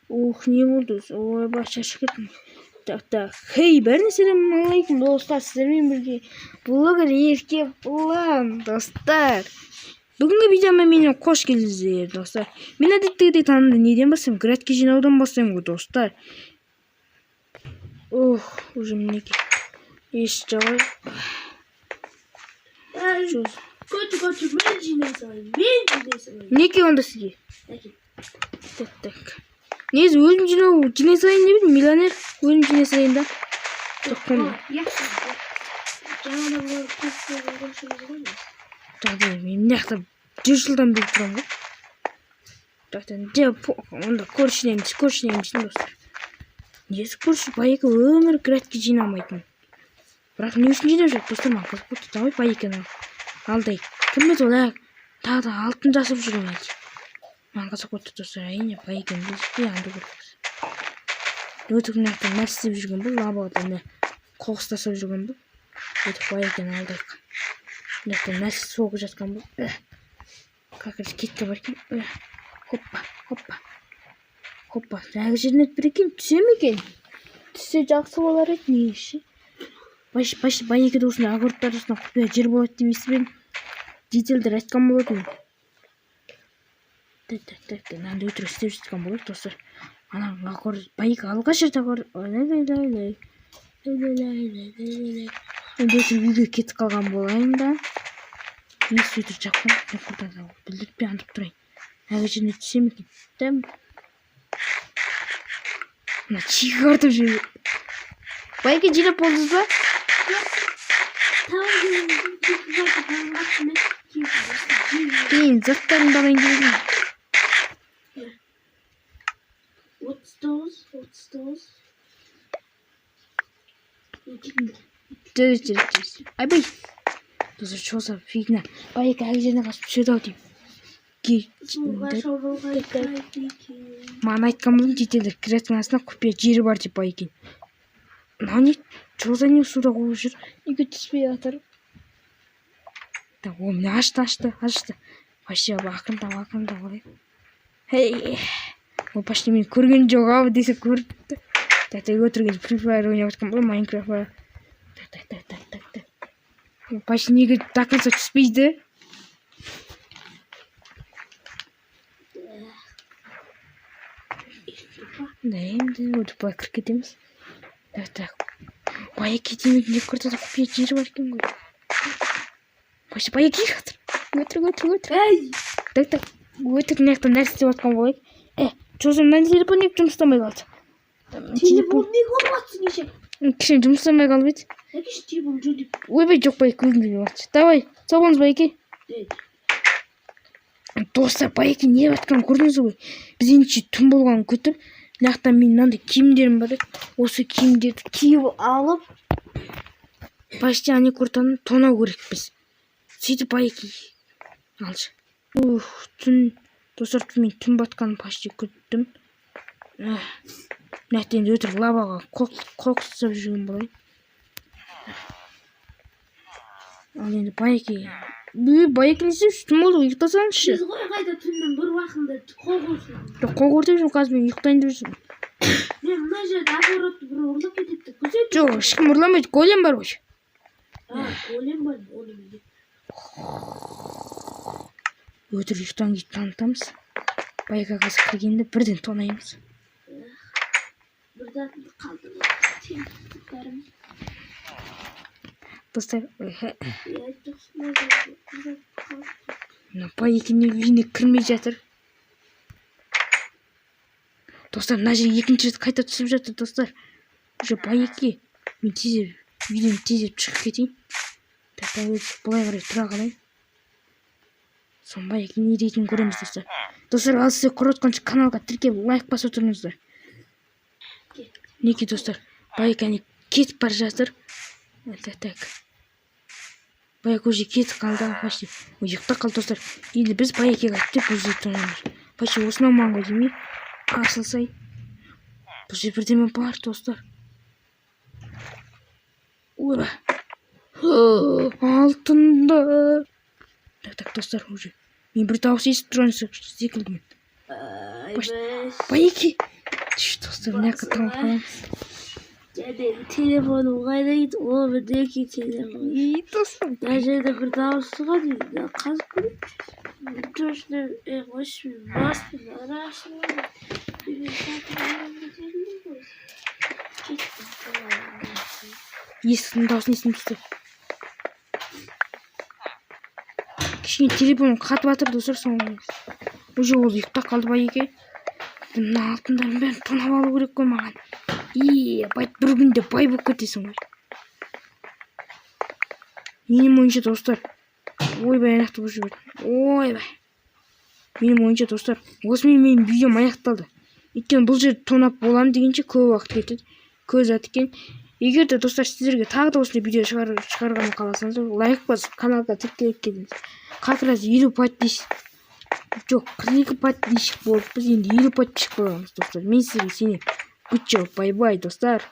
Ух, не болды. Ойбай, шашып кеттім. Так. Хей, бәріне ассалаумағалейкум достар, сіздермен бірге блогер Ерке План, достар. Бүгінгі видеома менен қош келдіңіздер, достар. Мен әдеттегідей танымды неден бастаймын? Градке жинаудан бастаймын ғой, достар. Уже мінеки. Еш жауай. Көтü, мен жинай салайын. Неке онда сізге? Так. Негізі өзім жинай салайын деп едім, миллионер өзім жинай салайын да. Мен мына 100 жылдан бері тұрам ғой. Онда көршілеріміз достар. Негізі көрші байекі өмір градке жинамайтын. Бірақ не үшін жинап жүреді достар, маған қызық болды. Давай байекені алдайық. Кім еді ол тағы да алтын жасып жүрген әлде. Маған қызық болды достар, әйне байекені біліспей аңды көрдіңіз. Өтік мынаяқтан нәрсе істеп жүрген бұл, лабаға қоқыс тастап жүрген бұл. Өтік байекені алдайық. Мынаяқтан нәрсе соғып жатқан бұл. Какырыс кетке бар екен. Хоппа. Жаңағы жерін өтпір екен, түсе ме екен? Түсе жақсы болар еді, не іші? Байекеді осыны огородтар осыны құпия жер болады деп естіп, детельдер айтқан болатын. Мынандай өтірік істеп жатқан болады достар. Ана огород байекі алғаш рет огород. Енді өтірік үйге кетіп қалған болайын да. Ес өтірік жаққан білдіртпей андып тұрайын. Әгі жеріне түсе ме екен? Мына чигі қартып жүрген. Байекі жинап болдыңыз ба? Кейін заттарын бағайын келген. 39. Айбай. Достар, шоса фигня. Байекі әгі жеріне қасып түседі ау дейм. Маған айтқан болын жетелдер кіретін астына құпия жері бар деп байекен. Мына жолда не суда қойып жүр, неге түспей жатыр? О, міне ашты. Вообще ақырындап қалай. Хей, ол почти мен көрген жоқ ау десе көріпті. Өтірген Free Fire ойнап жатқан бұл, Майнкрафт. Так. Почти неге до конца түспейді? Енді өтіп былай кіріп кетеміз. Так. Байеке демек не көрді құпия жері бар екен ғой. Почти байеке жатыр. Өтірік. Так. Өтірік мынаяқтан нәрсе істеп жатқан болайық. Жозым, мына телефон неге жұмыстамай қалды? Телефон неге олып атсың кеше? Кеше жұмыстамай қалып еді. Кеше телефон жөндеп. Ойбай, жоқ байеке өзім жөндеп жатыр. Давай, сау болыңыз байеке. Достар, байеке не жатқан көрдіңіз ғой? Біз енді түн болған күтіп, мынаяқтан мен мынандай киімдерім бар еді. Осы киімдерді киіп алып, почти ане куртаны тонау керекпіз. Сөйтіп байеке алшы. Достар, мен түн батқанын почти күттім. Мынаяқтан енді өтірік лабаға қоқыс тастап жүрген болайын. Ал енді байеке не істеп түн болды ғой, ұйықтасаңызшы. Біз ғой қайда түннің бір уақытында қол көрсін. Қол көрсем жоқ, қазір мен ұйықтайын деп жүрсің. Мен мына жерде огородты бір ұрлап кетіпті. Жоқ, ешкім ұрламайды, голем бар ғой. Голем бар, оны білдім. Өтірік ұйықтан кейін танытамыз. Байеке қазір кіргенде бірден тонаймыз. Бірден қалды. Достар, байекенің үйіне кірмей жатыр. Достар, мына жер екінші рет қайта түсіп жатыр, достар. Уже байеке, мен үйден тезеп шығып кетейін. Бұлай қарай тұра қалайын. Сон байеке не дейтінін көреміз, достар. Достар, ал сіздер көріп отқанша каналға тіркеліп лайк басып отырыңыздар. Неке достар, байеке кетіп бара жатыр. Так. Байеке уже кетіп қалды, почти. Ұйықтап қалды, достар. Енді біз байекеге деп уже тонамыз. Почти осынау маңға демей асылсай. Бұл же бірдеме бар, достар. Ура! Алтынды. Так, достар, уже. Мен бір дауыс естіп тұрған секілдімін. Байки. Достар мына там халамыз. Және телефоным қайда кетті? Ол мінеки телефон. Достар. Мына жерде бір дауыс шығады дейді. Қазып көрейін. Точно, қойшы мен бастым. Арашылы. Есіктің дауысын естіп достар. Кішкене телефоным қатып жатыр достар соңғы. Уже ол ұйықтап қалды Байеке. Мына алтындардың бәрін тонап алу керек қой маған. Бай бір күнде бай болып кетесің ғой. Менің ойынша достар. Ойбай аяқты болып жүреді. Ойбай. Менің ойынша достар. Осымен менің видеом аяқталды. Өйткені бұл жерді тонап боламын дегенше көп уақыт кетеді. Көз ат екен. Егер де достар сіздерге тағы да осындай видео шығарғанын қаласаңыз, лайк басып каналға тіркеліп кетіңіз. Как раз 50 подписчик. Жоқ, 42 подписчик болып, біз енді 50 подписчик боламыз достар. Мен сізге сенемін. Good job, bye bye достар.